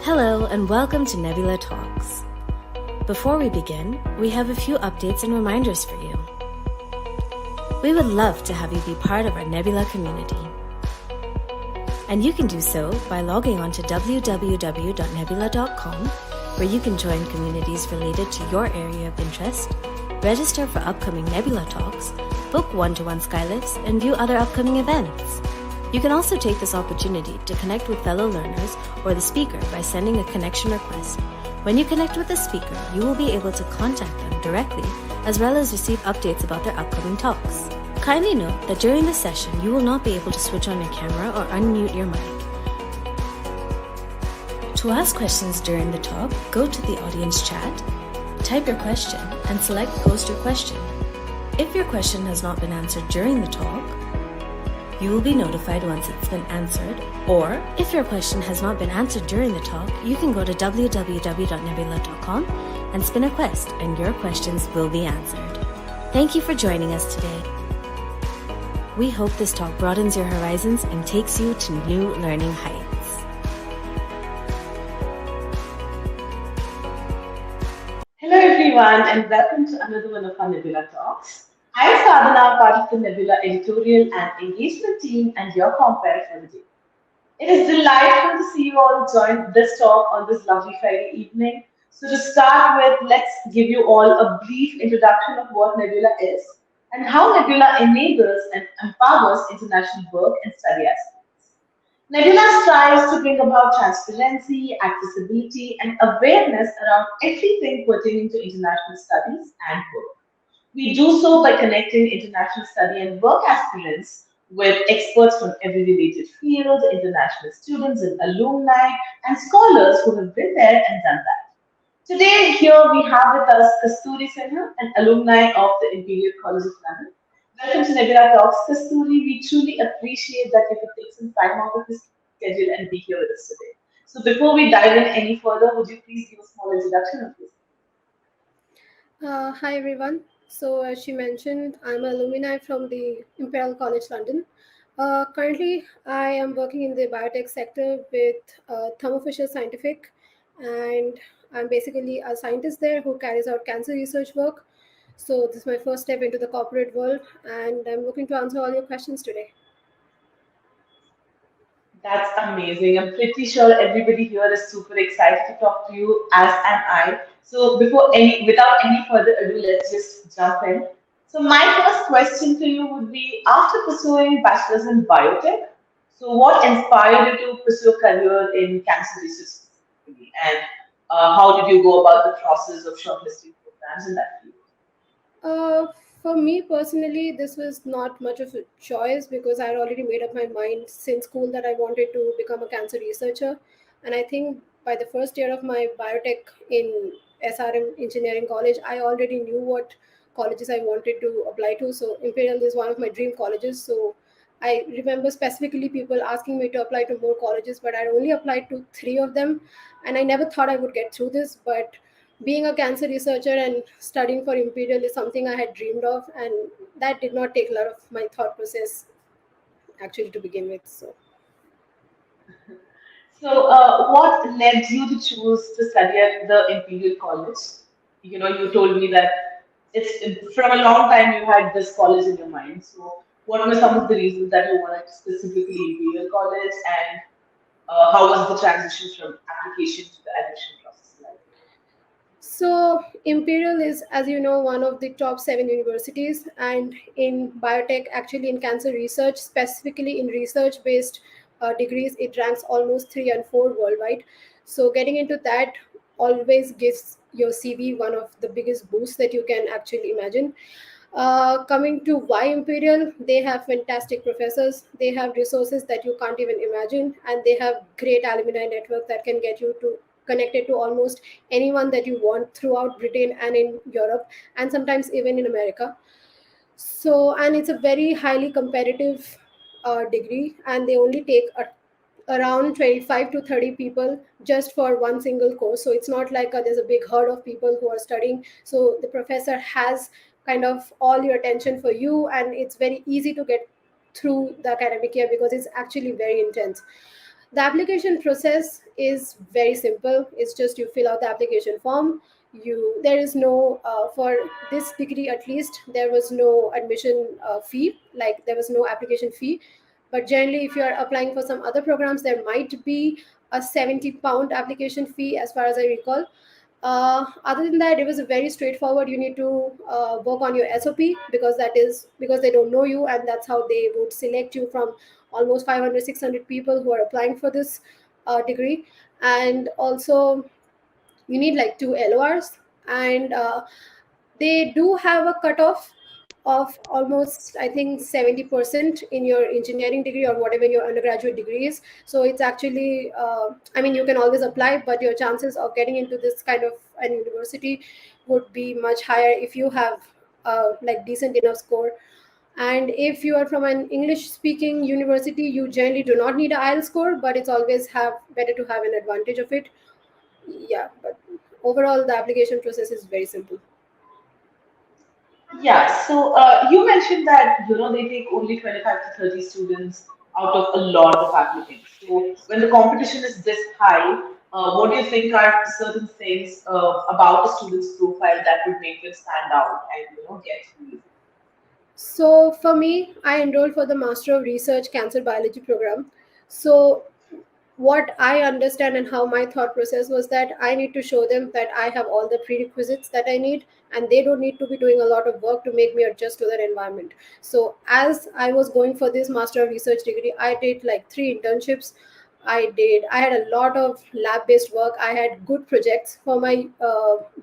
Hello and welcome to Nebula Talks. Before we begin, we have a few updates and reminders for you. We would love to have you be part of our Nebula community. And you can do so by logging on to www.nebula.com, where you can join communities related to your area of interest, register for upcoming Nebula Talks, book one-to-one skylifts, and view other upcoming events. You can also take this opportunity to connect with fellow learners or the speaker by sending a connection request. When you connect with the speaker, you will be able to contact them directly as well as receive updates about their upcoming talks. Kindly note that during this session, you will not be able to switch on your camera or unmute your mic. To ask questions during the talk, go to the audience chat, type your question, and select Post Your Question. If your question has not been answered during the talk, you will be notified once it's been answered, or if your question has not been answered during the talk, you can go to www.nebula.com and spin a quest, and your questions will be answered. Thank you for joining us today. We hope this talk broadens your horizons and takes you to new learning heights. Hello everyone and welcome to another one of our Nebula Talks. I'm Sadhana, part of the Nebula editorial and engagement team and your compere for the day. It is delightful to see you all join this talk on this lovely Friday evening. So to start with, let's give you all a brief introduction of what Nebula is and how Nebula enables and empowers international work and study aspects. Nebula strives to bring about transparency, accessibility, and awareness around everything pertaining to international studies and work. We do so by connecting international study and work aspirants with experts from every related field, international students and alumni, and scholars who have been there and done that. Today, here we have with us Kasturi Sinha, an alumni of the Imperial College of London. Welcome to Nebula Talks, Kasturi. We truly appreciate that you could take some time out of your schedule and be here with us today. So before we dive in any further, would you please give a small introduction of yourself? Hi everyone. So as she mentioned, I'm an alumni from the Imperial College London. Currently, I am working in the biotech sector with Thermo Fisher Scientific, and I'm basically a scientist there who carries out cancer research work. So this is my first step into the corporate world, and I'm looking to answer all your questions today. That's amazing. I'm pretty sure everybody here is super excited to talk to you, as am I. So without any further ado, let's just jump in. So my first question to you would be, after pursuing bachelor's in biotech, so what inspired you to pursue a career in cancer research specifically, and how did you go about the process of shortlisting programs in that field? Uh, for me personally, this was not much of a choice because I had already made up my mind since school that I wanted to become a cancer researcher. And I think by the first year of my biotech in SRM Engineering College, I already knew what colleges I wanted to apply to. So Imperial is one of my dream colleges. So I remember specifically people asking me to apply to more colleges, but I only applied to three of them. And I never thought I would get through this, but being a cancer researcher and studying for Imperial is something I had dreamed of, and that did not take a lot of my thought process actually to begin with. So, So, what led you to choose to study at the Imperial College? You told me that it's from a long time you had this college in your mind. So, what were some of the reasons that you wanted specifically Imperial College, and how was the transition from application to the admission process like? so Imperial is, as you know, one of the top seven universities, and in biotech, actually in cancer research, specifically in research-based degrees, it ranks almost 3 and 4 worldwide. So, getting into that always gives your CV one of the biggest boosts that you can actually imagine. Coming to why Imperial, they have fantastic professors, they have resources that you can't even imagine, and they have great alumni network that can get you to connected to almost anyone that you want throughout Britain and in Europe, and sometimes even in America. So, and it's a very highly competitive degree, and they only take around 25 to 30 people just for one single course. So it's not like there's a big herd of people who are studying. So the professor has kind of all your attention for you, and it's very easy to get through the academic year because it's actually very intense. The application process is very simple. It's just you fill out the application form. You There is no for this degree at least there was no admission fee, like there was no application fee. But generally, if you are applying for some other programs, there might be a £70 application fee, as far as I recall. Other than that, it was very straightforward. You need to work on your SOP, because that is because they don't know you, and that's how they would select you from almost 500, 600 people who are applying for this degree. And also, you need like two LORs, and they do have a cutoff of almost, I think, 70% in your engineering degree or whatever your undergraduate degree is. So it's actually I mean, you can always apply, but your chances of getting into this kind of an university would be much higher if you have like decent enough score. And if you are from an English speaking university, you generally do not need a IELTS score, but it's always have better to have an advantage of it. Yeah, but overall the application process is very simple. Yeah, so you mentioned that they take only 25 to 30 students out of a lot of applicants. So when the competition is this high, what do you think are certain things about a student's profile that would make them stand out and get through? So for me, I enrolled for the Master of Research Cancer Biology program. So what I understand and how my thought process was that I need to show them that I have all the prerequisites that I need, and they don't need to be doing a lot of work to make me adjust to their environment. So as I was going for this Master of Research degree, I did like three internships. I had a lot of lab based work. I had good projects for my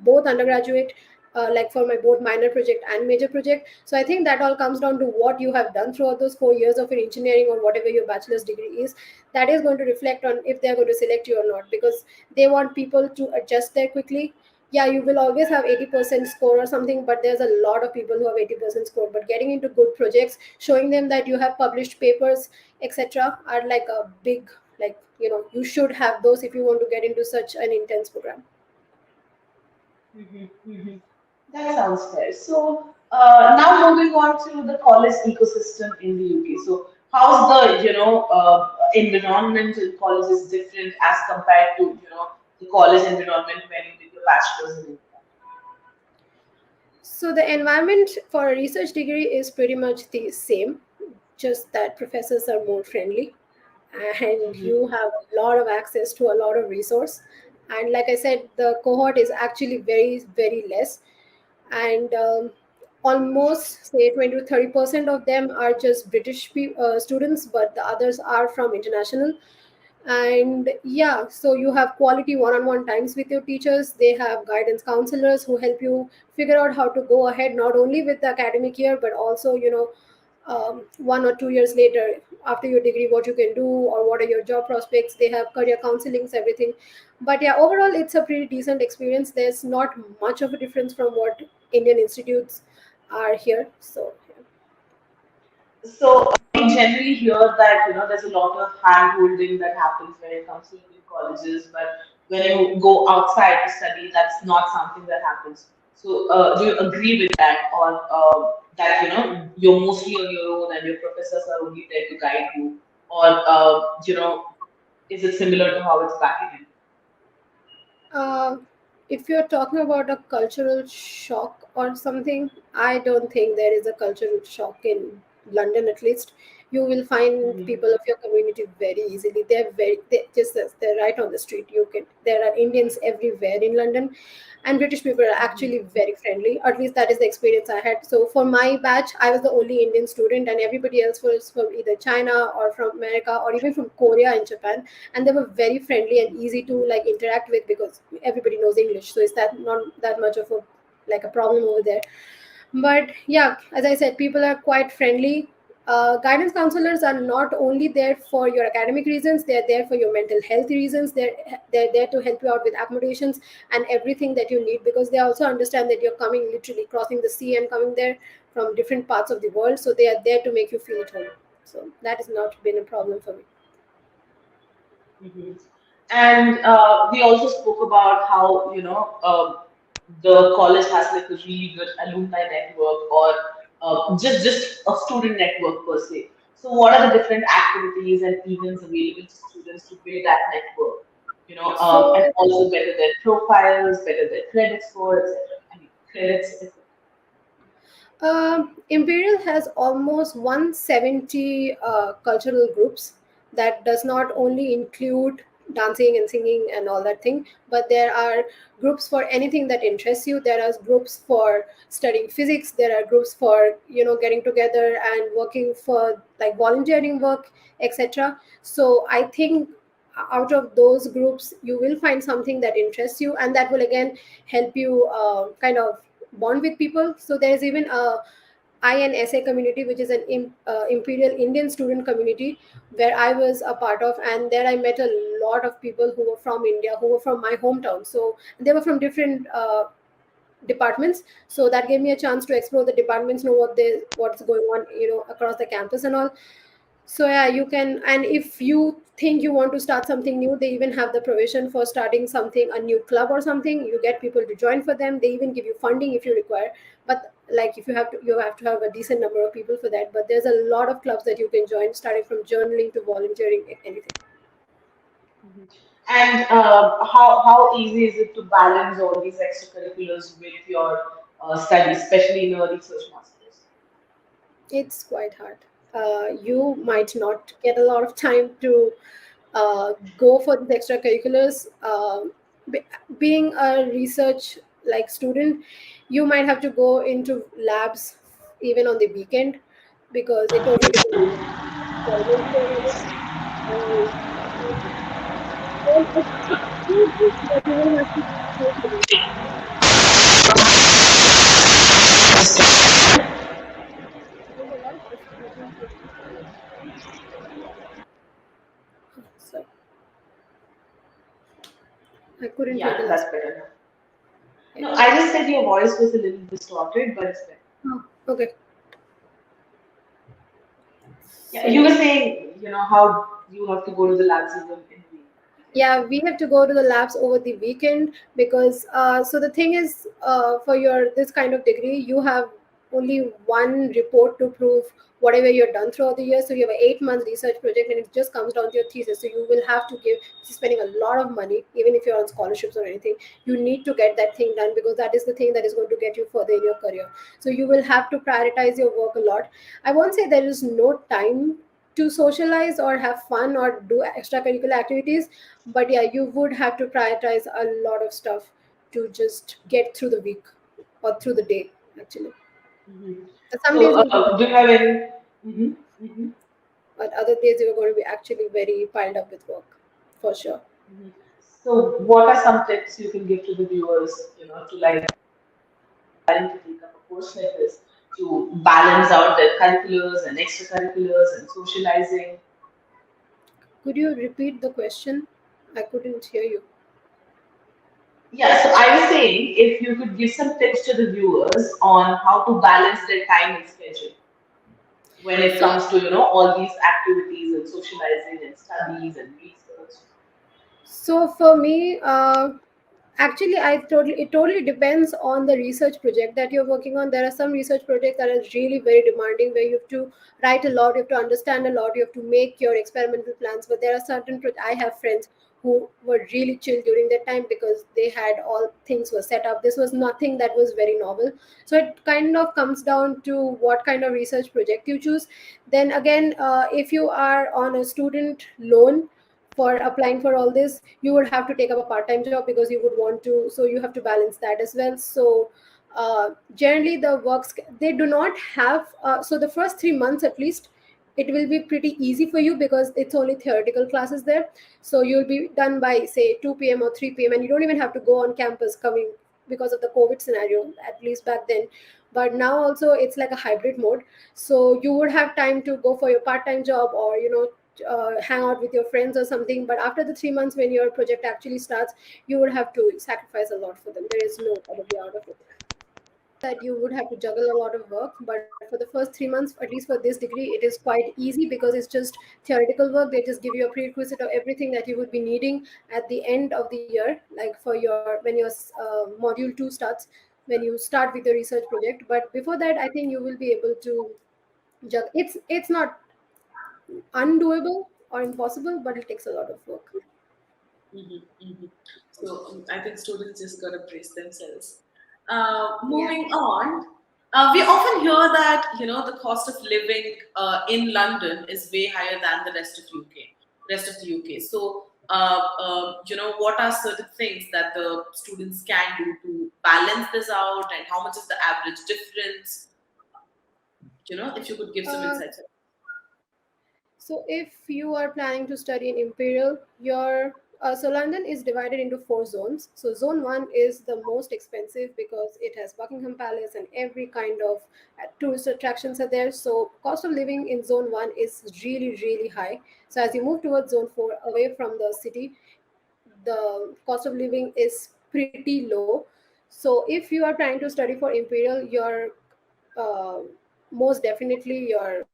both undergraduate, like for my both minor project and major project. So I think that all comes down to what you have done throughout those 4 years of your engineering or whatever your bachelor's degree is. That is going to reflect on if they're going to select you or not, because they want people to adjust there quickly. Yeah, you will always have 80% score or something, but there's a lot of people who have 80% score. But getting into good projects, showing them that you have published papers, etc., are like a big, like, you should have those if you want to get into such an intense program. Hmm. That sounds fair. So now moving on to the college ecosystem in the UK. So how's the environment in college is different as compared to the college environment when you did your bachelor's in India? So the environment for a research degree is pretty much the same, just that professors are more friendly, and Hmm. you have a lot of access to a lot of resource. And like I said, the cohort is actually very, very less. And almost say 20 to 30% of them are just British students, but the others are from international. And yeah, so you have quality one-on-one times with your teachers. They have guidance counselors who help you figure out how to go ahead, not only with the academic year, but also 1 or 2 years later, after your degree, what you can do or what are your job prospects. They have career counselings, everything. But yeah, overall it's a pretty decent experience. There's not much of a difference from what Indian institutes are here. So yeah. So we generally hear that there's a lot of hand holding that happens when it comes to Indian colleges, but when you go outside to study, that's not something that happens. So do you agree with that, or that you're mostly on your own and your professors are only there to guide you, or is it similar to how it's back in Uh, if you're talking about a cultural shock or something, I don't think there is a cultural shock in London, at least. You will find India? people of your community very easily. They're right on the street. There are Indians everywhere in London, and British people are Hmm. actually very friendly. At least that is the experience I had. So for my batch, I was the only Indian student, and everybody else was from either China or from America or even from Korea and Japan, and they were very friendly and easy to like interact with because everybody knows English, so it's that not that much of a like a problem over there. But yeah, as I said, people are quite friendly. Guidance counselors are not only there for your academic reasons, they're there for your mental health reasons. They're there to help you out with accommodations and everything that you need, because they also understand that you're coming, literally crossing the sea and coming there from different parts of the world, so they are there to make you feel at home. So that has not been a problem for me. Mhm. And we also spoke about how the college has like a really good alumni network or just a student network per se. So, what are the different activities and events available to students to build that network? And So also better their profiles, better their credit score, etc. I mean, credits, etc. Imperial has almost 170 cultural groups that does not only include dancing and singing and all that thing, but there are groups for anything that interests you. There are groups for studying physics. There are groups for getting together and working for like volunteering work, etc. So I think out of those groups you will find something that interests you, and that will again help you kind of bond with people. So there's even a INSA community, which is an Imperial Indian student community, where I was a part of, and there I met a lot of people who were from India, who were from my hometown. So they were from different departments. So that gave me a chance to explore the departments, know what's going on, across the campus and all. So yeah, you can, and if you think you want to start something new, they even have the provision for starting something, a new club or something. You get people to join for them. They even give you funding if you require. But like if you have to have a decent number of people for that. But there's a lot of clubs that you can join, starting from journaling to volunteering, anything. Mhm. And how easy is it to balance all these extracurriculars with your studies, especially in a research masters? It's quite hard. You might not get a lot of time to go for the extracurriculars. Be- Being a research like student, you might have to go into labs even on the weekend, because it totally depends on the requirements there on it. And well, it's easy, but you will have to pay for it. There's a lot of disturbance with so I couldn't hear Yeah, the last. that's better now. Yeah. No, I just said your voice was a little distorted, but it's better. Oh, okay. Yeah, you were So saying, how you have to go to the labs even in the weekend. yeah, we have to go to the labs over the weekend, because so the thing is, for your this kind of degree you have only one report to prove whatever you've done throughout the year. So you have an 8 month research project, and it just comes down to your thesis. So you will have to give spending a lot of money, even if you're on scholarships or anything. You need to get that thing done, because that is the thing that is going to get you further in your career. So you will have to prioritize your work a lot. I won't say there is no time to socialize or have fun or do extracurricular activities, but yeah, you would have to prioritize a lot of stuff to just get through the week or through the day, actually. Hmm. Some So, days you'll be do you have any? Hmm. Hmm. but other days you're going to be actually very piled up with work, for sure. Hmm. So, what are some tips you can give to the viewers, to like trying to take up a course like this to balance out their curriculars and extracurriculars and socializing? Could you repeat the question? I couldn't hear you. Yeah, so I was saying if you could give some tips to the viewers on how to balance their time and schedule when it So comes to, all these activities and socializing and studies and research. for me, actually, it totally depends on the research project that you're working on. There are some research projects that are really very demanding, where you have to write a lot, you have to understand a lot, you have to make your experimental plans. But there are I have friends who were really chill during that time, because they had all things were set up. This was nothing that was very novel. So it kind of comes down to what kind of research project you choose. Then again, if you are on a student loan for applying for all this, you would have to take up a part-time job, because you would want to, so you have to balance that as well. So generally the works, they do not have so the first 3 months at least, it will be pretty easy for you, because it's only theoretical classes there. So you'll be done by say 2 p.m. or 3 p.m., and you don't even have to go on campus coming, because of the COVID scenario, at least back then. But now also it's like a hybrid mode. So you would have time to go for your part-time job, or hang out with your friends or something. But after the 3 months, when your project actually starts, you would have to sacrifice a lot for them. There is no other way out of it. That you would have to juggle a lot of work. But for the first 3 months, at least for this degree, it is quite easy, because it's just theoretical work. They just give you a prerequisite of everything that you would be needing at the end of the year, like for your when your module 2 starts, when you start with your research project. But before that, I think you will be able to it's not undoable or impossible, but it takes a lot of work. So I think students just gotta brace themselves. Yeah. Moving on, we often hear that the cost of living in London is way higher than the rest of the UK. So what are certain things that the students can do to balance this out, and how much is the average difference? If you could give some Uh, insights. So if you are planning to study in Imperial, your so London is divided into four zones. So zone one is the most expensive because it has Buckingham Palace and every kind of tourist attractions are there. So cost of living in zone one is really really high. So as you move towards zone four, away from the city, the cost of living is pretty low. So if you are planning to study for Imperial, your uh, most definitely your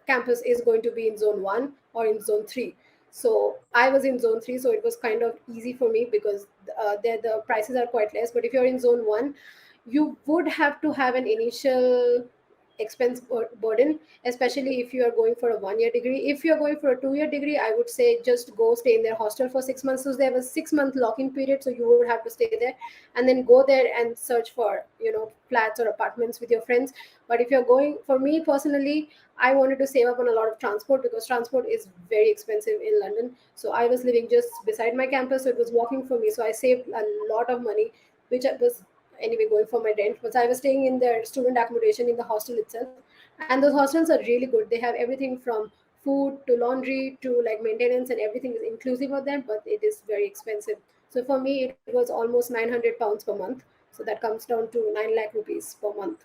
campus is going to be in zone 1 or in zone 3. So I was in zone 3, so it was kind of easy for me because there the prices are quite less. But if you're in zone 1, you would have to have an initial expense burden, especially if you are going for a 1 year degree. If you're going for a 2 year degree, I would say just go stay in their hostel for 6 months. So they have a 6 month lock-in period, so you would have to stay there and then go there and search for flats or apartments with your friends. But if you're going, for me personally, I wanted to save up on a lot of transport because transport is very expensive in London. So I was living just beside my campus, so it was walking for me. So I saved a lot of money, which I was anyway going for my rent. But I was staying in their student accommodation in the hostel itself, and those hostels are really good. They have everything from food to laundry to like maintenance, and everything is inclusive of them. But it is very expensive. So for me, it was almost 900 pounds per month. So that comes down to 9 lakh rupees per month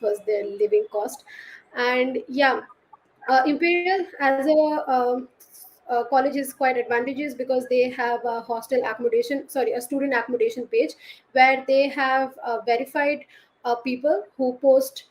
was their living cost. And yeah, Imperial as a college is quite advantageous because they have a hostel accommodation, sorry, a student accommodation page where they have verified people who post,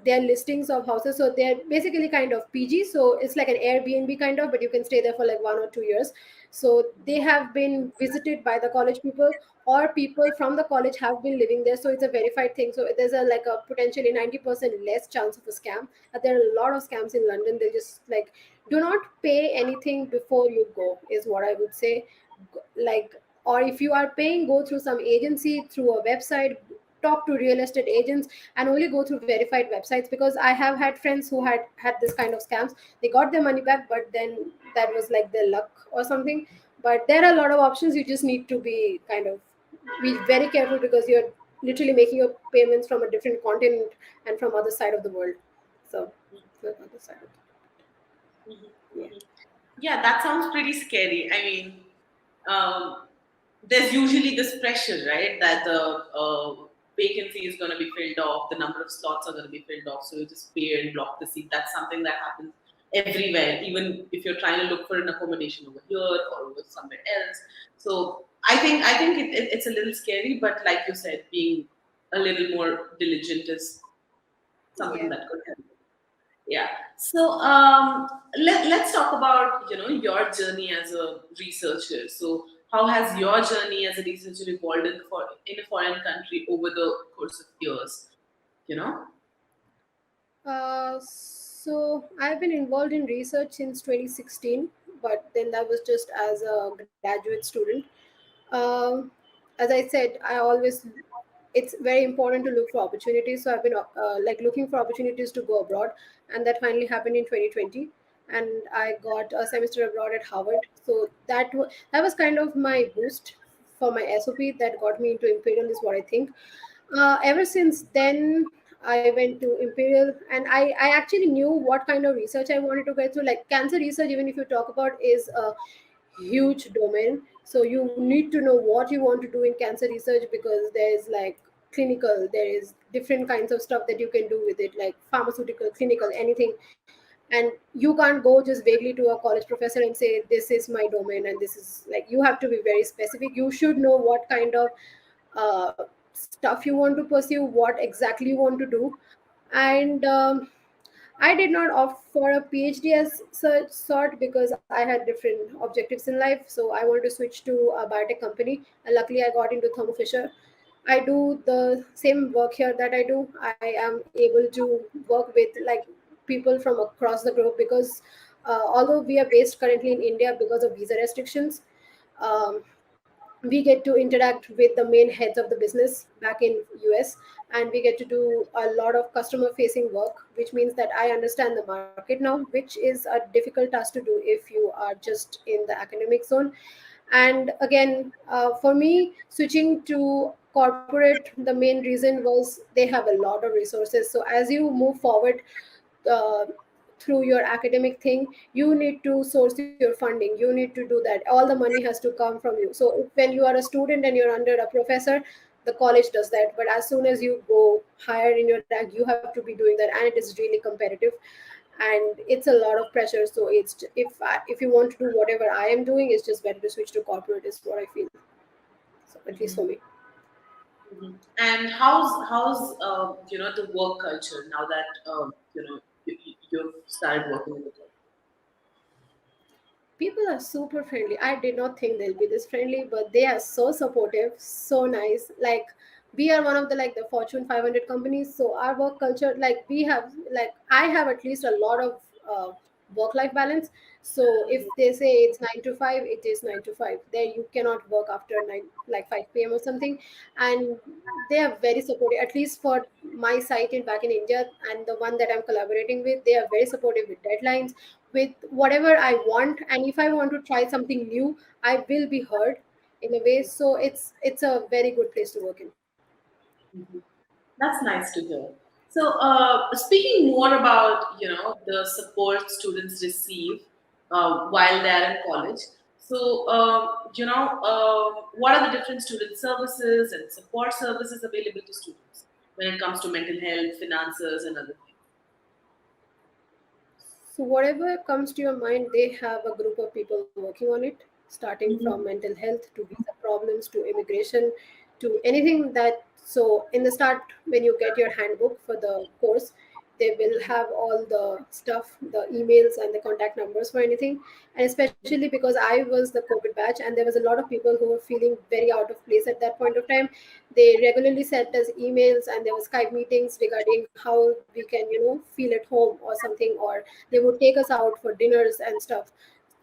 their listings of houses. So they're basically kind of PG. So it's like an Airbnb kind of, but you can stay there for like 1 or 2 years. So they have been visited by the college people, or people from the college have been living there. So it's a verified thing. So there's a like a potentially 90% less chance of a scam. There are a lot of scams in London. They just like do not pay anything before you go is what I would say. Like, or if you are paying, go through some agency, through a website, talk to real estate agents, and only go through verified websites, because I have had friends who had this kind of scams. They got their money back, but then that was like their luck or something. But there are a lot of options. You just need to be very careful because you're literally making your payments from a different continent and from other side of the world. So the other side of yeah. Yeah, that sounds pretty scary. I mean, um, there's usually this pressure, right, that the vacancy is going to be filled off, the number of slots are going to be filled off, so you just pay and block the seat. That's something that happens everywhere, even if you're trying to look for an accommodation over here or over somewhere else. So I think it's a little scary, but like you said, being a little more diligent is something Yeah. that could help. Yeah. So let's talk about your journey as a researcher. So how has your journey as a researcher evolved in a foreign country over the course of years? You know. So I've been involved in research since 2016, but then that was just as a graduate student. Um, as I said, I always it's very important to look for opportunities. So I've been like looking for opportunities to go abroad, and that finally happened in 2020. And I got a semester abroad at Harvard. So that was kind of my boost for my SOP that got me into Imperial, is what I think. Ever since then, I went to Imperial, and I actually knew what kind of research I wanted to get through. Like cancer research, even if you talk about, is a huge domain. So you need to know what you want to do in cancer research, because there is like clinical, there is different kinds of stuff that you can do with it, like pharmaceutical, clinical, anything. And you can't go just vaguely to a college professor and say this is my domain, and this is like, you have to be very specific. You should know what kind of stuff you want to pursue, what exactly you want to do. And I did not opt for a PhD as such sort because I had different objectives in life. So I wanted to switch to a biotech company, and luckily I got into Thermo Fisher. I do the same work here that I do. I am able to work with like people from across the globe, because although we are based currently in India because of visa restrictions, um, we get to interact with the main heads of the business back in US, and we get to do a lot of customer facing work, which means that I understand the market now, which is a difficult task to do if you are just in the academic zone. And again, for me, switching to corporate, the main reason was they have a lot of resources. So as you move forward, uh, through your academic thing, you need to source your funding, you need to do that, all the money has to come from you. So when you are a student and you're under a professor, the college does that, but as soon as you go higher in your rank, you have to be doing that, and it is really competitive, and it's a lot of pressure. So if you want to do whatever I am doing, it's just better to switch to corporate, is what I feel. So at least for me. And how's the work culture now that you've started working with the People are super friendly. I did not think they'll be this friendly, but they are so supportive, so nice. Like, we are one of the, like, the Fortune 500 companies, so our work culture, like, we have, like, I have at least a lot of work life balance. So if they say it's 9 to 5, it is 9 to 5. There you cannot work after 9, like 5 p.m. or something. And they are very supportive, at least for my site in back in India and the one that I'm collaborating with. They are very supportive with deadlines, with whatever I want, and if I want to try something new, I will be heard in a way. So it's a very good place to work in. Mhm. That's nice to hear. So, speaking more about the support students receive while they're in college. So, what are the different student services and support services available to students when it comes to mental health, finances, and other So whatever comes to your mind, they have a group of people working on it, starting from things? mental health to visa problems to immigration to anything that. So in the start, when you get your handbook for the course, they will have all the stuff, the emails and the contact numbers for anything. And especially because I was the COVID batch, and there was a lot of people who were feeling very out of place at that point of time, they regularly sent us emails, and there was Skype meetings regarding how we can, feel at home or something, or they would take us out for dinners and stuff,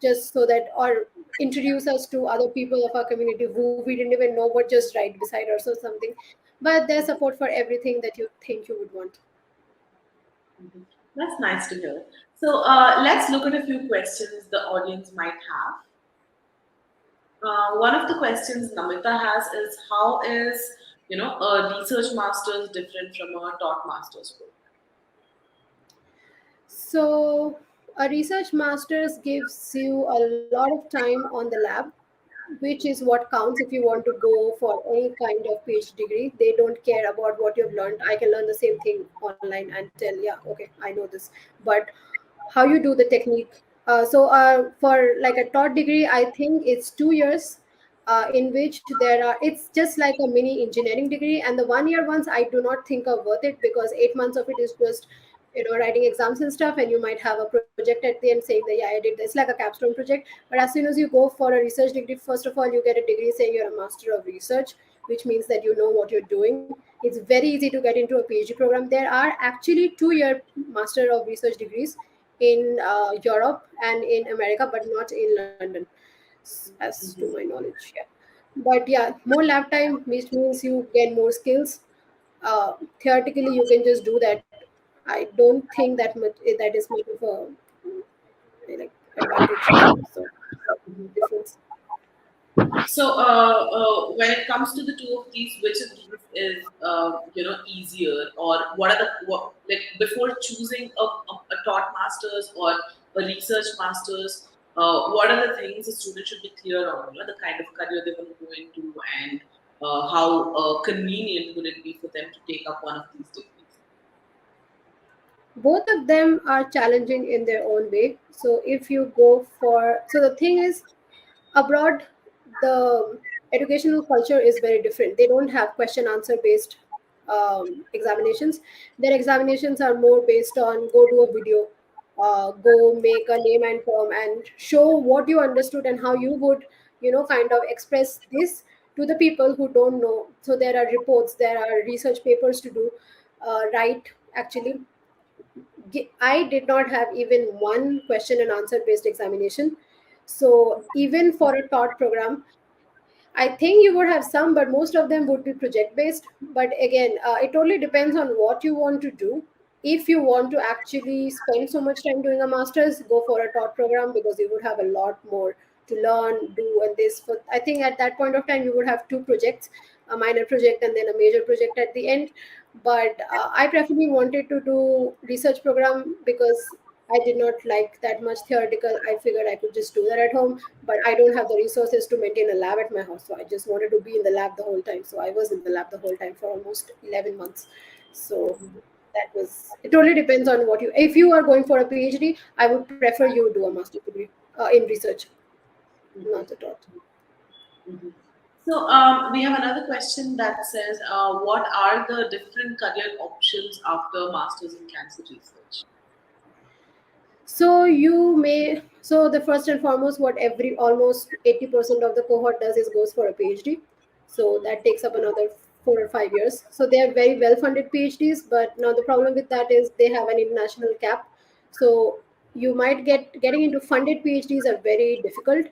just so that, or introduce us to other people of our community who we didn't even know were just right beside us or something. But there's support for everything that you think you would want. Mhm. That's nice to hear. So, let's look at a few questions the audience might have. One of the questions Namita has is how is a research master's different from a taught master's program? So a research master's gives you a lot of time on the lab, which is what counts if you want to go for any kind of PhD degree. They don't care about what you've learned. I can learn the same thing online and tell, yeah, okay, I know this. But how you do the technique. For like a taught degree, I think it's 2 years, in which there are, it's just like a mini engineering degree, and the 1 year ones I do not think are worth it, because 8 months of it is just, writing exams and stuff, and you might have a project at the end saying that, yeah, I did this, like a capstone project. But as soon as you go for a research degree, first of all, you get a degree saying you're a master of research, which means that you know what you're doing. It's very easy to get into a PhD program. There are actually 2 year master of research degrees in Europe and in America, but not in London, as to my knowledge. Yeah. But yeah, more lab time, which means you get more skills. Theoretically, you can just do that. I don't think that is much of a, like, advantage. So difference. So, when it comes to the two of these, which of these is easier, or what are like before choosing a taught masters or a research masters? What are the things a student should be clear on? The kind of career they want to go into, and how convenient would it be for them to take up one of these degrees? Both of them are challenging in their own way. So if you go for, so the thing is, abroad, the educational culture is very different. They don't have question answer based examinations. Their examinations are more based on, go do a video, go make a name and form, and show what you understood and how you would, kind of express this to the people who don't know. So there are reports, there are research papers to do, write actually. I did not have even one question and answer based examination. So even for a taught program, I think you would have some, but most of them would be project based. But again, it totally depends on what you want to do. If you want to actually spend so much time doing a master's, go for a taught program because you would have a lot more to learn, do, and this. For I think at that point of time, you would have two projects, a minor project and then a major project at the end. But I preferably wanted to do research program because I did not like that much theoretical. I figured I could just do that at home, but I don't have the resources to maintain a lab at my house. So I just wanted to be in the lab the whole time. So I was in the lab the whole time for almost 11 months. So that was, it totally depends on what you, if you are going for a PhD, I would prefer you do a master's degree in research, not at all. Mhm. So we have another question that says, what are the different career options after masters in cancer research? So you may, so the first and foremost, what every almost 80% of the cohort does is goes for a PhD. So that takes up another 4 or 5 years. So they are very well funded PhDs, but now the problem with that is they have an international cap. So you might getting into funded PhDs are very difficult.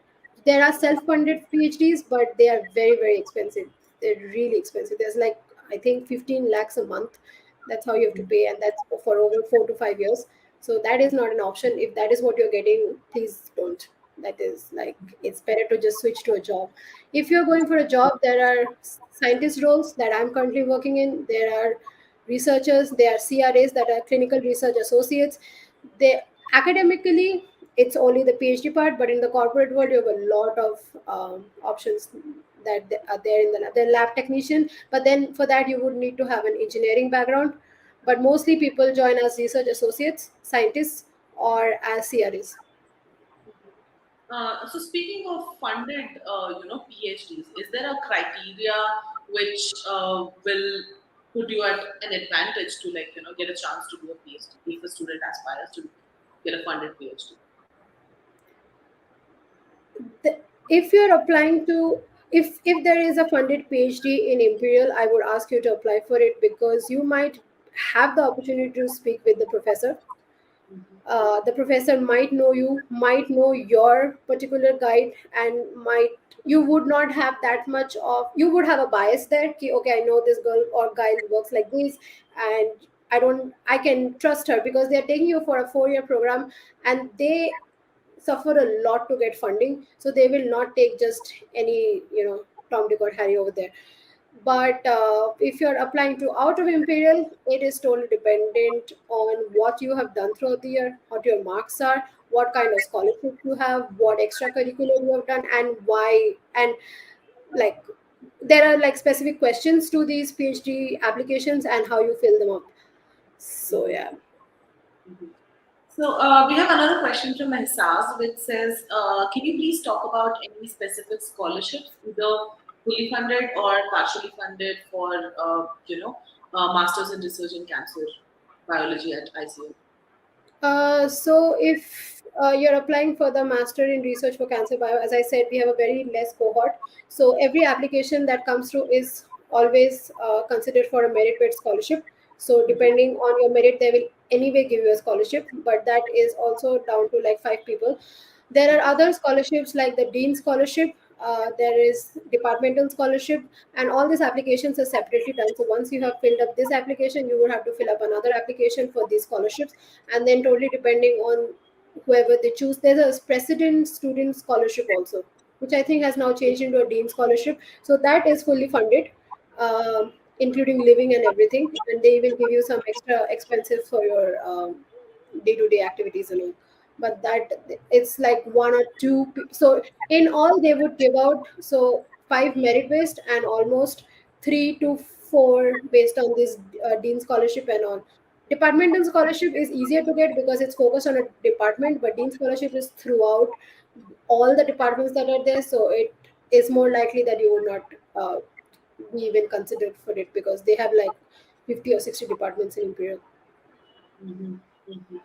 There are self-funded PhDs, but they are very expensive. They're really expensive. There's like I think 15 lakhs a month. That's how you have to pay, and that's for over 4 to 5 years. So that is not an option. If that is what you're getting, please don't. That is like it's better to just switch to a job. If you're going for a job, there are scientist roles that I'm currently working in. There are researchers, there are CRAs that are clinical research associates. They academically it's only the PhD part, but in the corporate world you have a lot of options that are there in the lab technician. But then for that you would need to have an engineering background, but mostly people join as research associates, scientists, or as CRAs. So speaking of funded, PhDs, is there a criteria which will put you at an advantage to get a chance to do a PhD if a student aspires to get a funded PhD? If you're applying to, if there is a funded PhD in Imperial, I would ask you to apply for it because you might have the opportunity to speak with the professor. The professor might know you, might know your particular guide, and might you would not have that much of, you would have a bias there ki, okay, I know this girl or guy works like this, and I can trust her because they're taking you for a 4 year program, and they suffer a lot to get funding, so they will not take just any Tom, Dick, or Harry over there. But if you're applying to out of Imperial, it is totally dependent on what you have done throughout the year, what your marks are, what kind of scholarship you have, what extracurricular you have done, and why. And like there are like specific questions to these PhD applications and how you fill them up. So yeah. So we have another question from Ehsas, which says, can you please talk about any specific scholarships, either fully funded or partially funded for, masters in research in cancer biology at ICO? So if you're applying for the master in research for cancer bio, as I said, we have a very less cohort. So every application that comes through is always considered for a merit-based scholarship. So depending on your merit, they will anyway give you a scholarship, but that is also down to like 5 people. There are other scholarships like the Dean Scholarship. There is departmental scholarship, and all these applications are separately done. So once you have filled up this application, you would have to fill up another application for these scholarships, and then totally depending on whoever they choose. There's a president student scholarship also, which I think has now changed into a Dean Scholarship. So that is fully funded, including living and everything, and they even give you some extra expenses for your day-to-day activities and all. But that it's like one or two so in all they would give out so 5 merit based and almost 3 to 4 based on this Dean Scholarship and all. Departmental scholarship is easier to get because it's focused on a department, but Dean Scholarship is throughout all the departments that are there, so it is more likely that you would not be even considered for it because they have like 50 or 60 departments in Imperial. Mhm, mhm.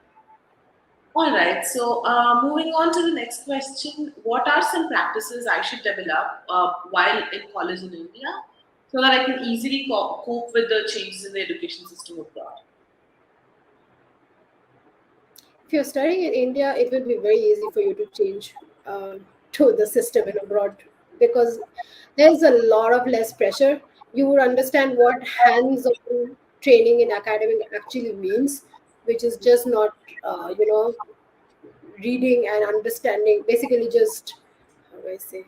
All right. So moving on to the next question, what are some practices I should develop while in college in India so that I can easily cope with the changes in the education system abroad? If you're studying in India, it will be very easy for you to change to the system in abroad because there's a lot of less pressure. You would understand what hands-on training in academic actually means, which is just not, reading and understanding. Basically, just how do I say,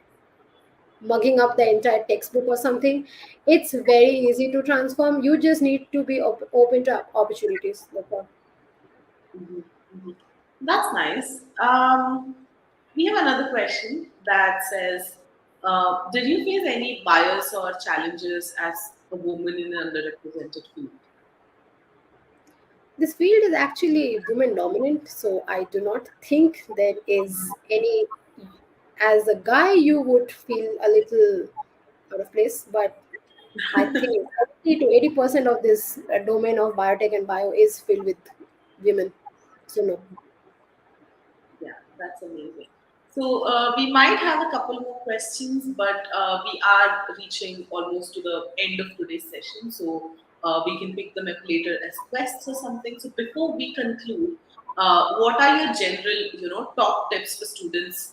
mugging up the entire textbook or something. It's very easy to transform. You just need to be open to opportunities. That's all. Mhm, mhm. That's nice. We have another question that says, did you face any bias or challenges as a woman in an underrepresented field? This field is actually women dominant, so I do not think there is any. As a guy, you would feel a little out of place, but I think 70 to 80% of this domain of biotech and bio is filled with women. So no. Yeah, that's amazing. So we might have a couple more questions, but we are reaching almost to the end of today's session. So we can pick them up later as quests or something. So before we conclude, what are your general, top tips for students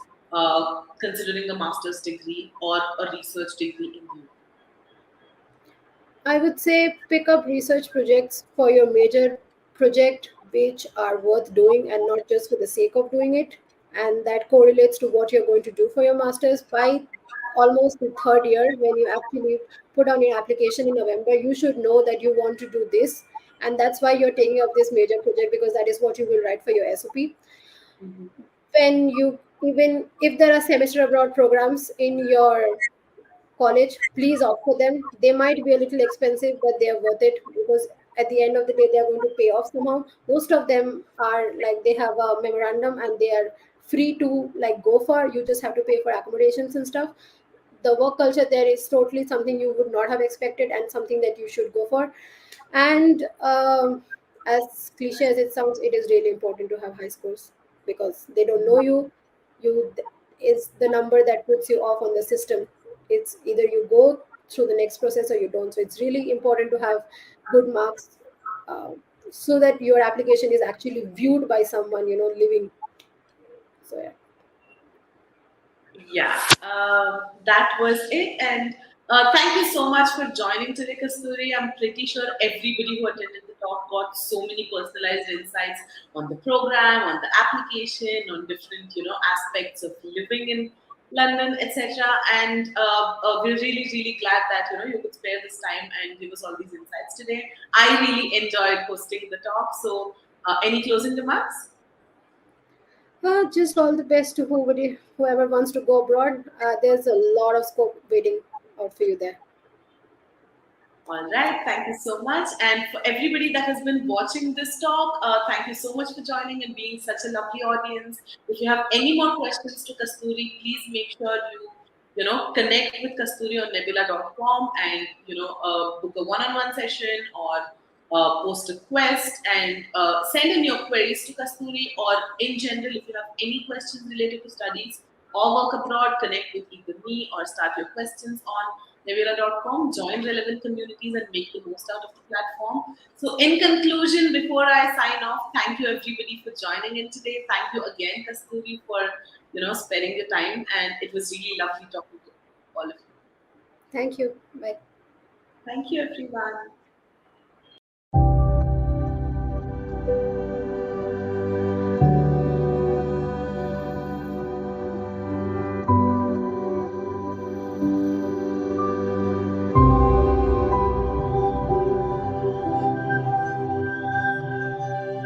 considering a master's degree or a research degree in you? I would say pick up research projects for your major project, which are worth doing and not just for the sake of doing it. And that correlates to what you're going to do for your master's. By almost the third year, when you actually put on your application in November, you should know that you want to do this. And that's why you're taking up this major project because that is what you will write for your SOP. Mhm. When you, even if there are semester abroad programs in your college, please opt for them. They might be a little expensive, but they are worth it because at the end of the day, they are going to pay off somehow. Most of them are like they have a memorandum and they are free to like go for. You just have to pay for accommodations and stuff. The work culture there is totally something you would not have expected and something that you should go for. And as cliche as it sounds, it is really important to have high scores because they don't know you. You is the number that puts you off on the system. It's either you go through the next process or you don't. So it's really important to have good marks uh, so that your application is actually viewed by someone living. So yeah. Yeah, that was it. And thank you so much for joining today, Kasturi. I'm pretty sure everybody who attended the talk got so many personalized insights on the program, on the application, on different, aspects of living in London, etc. And we're really, really glad that you could spare this time and give us all these insights today. I really enjoyed hosting the talk. So, any closing remarks? Just all the best to whoever wants to go abroad. There's a lot of scope waiting out for you there. All right, thank you so much. And for everybody that has been watching this talk, thank you so much for joining and being such a lovely audience. If you have any more questions to Kasturi, please make sure connect with Kasturi on nebula.com and, book a one-on-one session or post a quest and send in your queries to Kasturi or in general, if you have any questions related to studies or work abroad, connect with either me or start your questions on nebula.com, join relevant communities and make the most out of the platform. So, in conclusion, before I sign off, thank you everybody for joining in today. Thank you again, Kasturi, for sparing your time, and it was really lovely talking to all of you. Thank you. Bye. Thank you, everyone.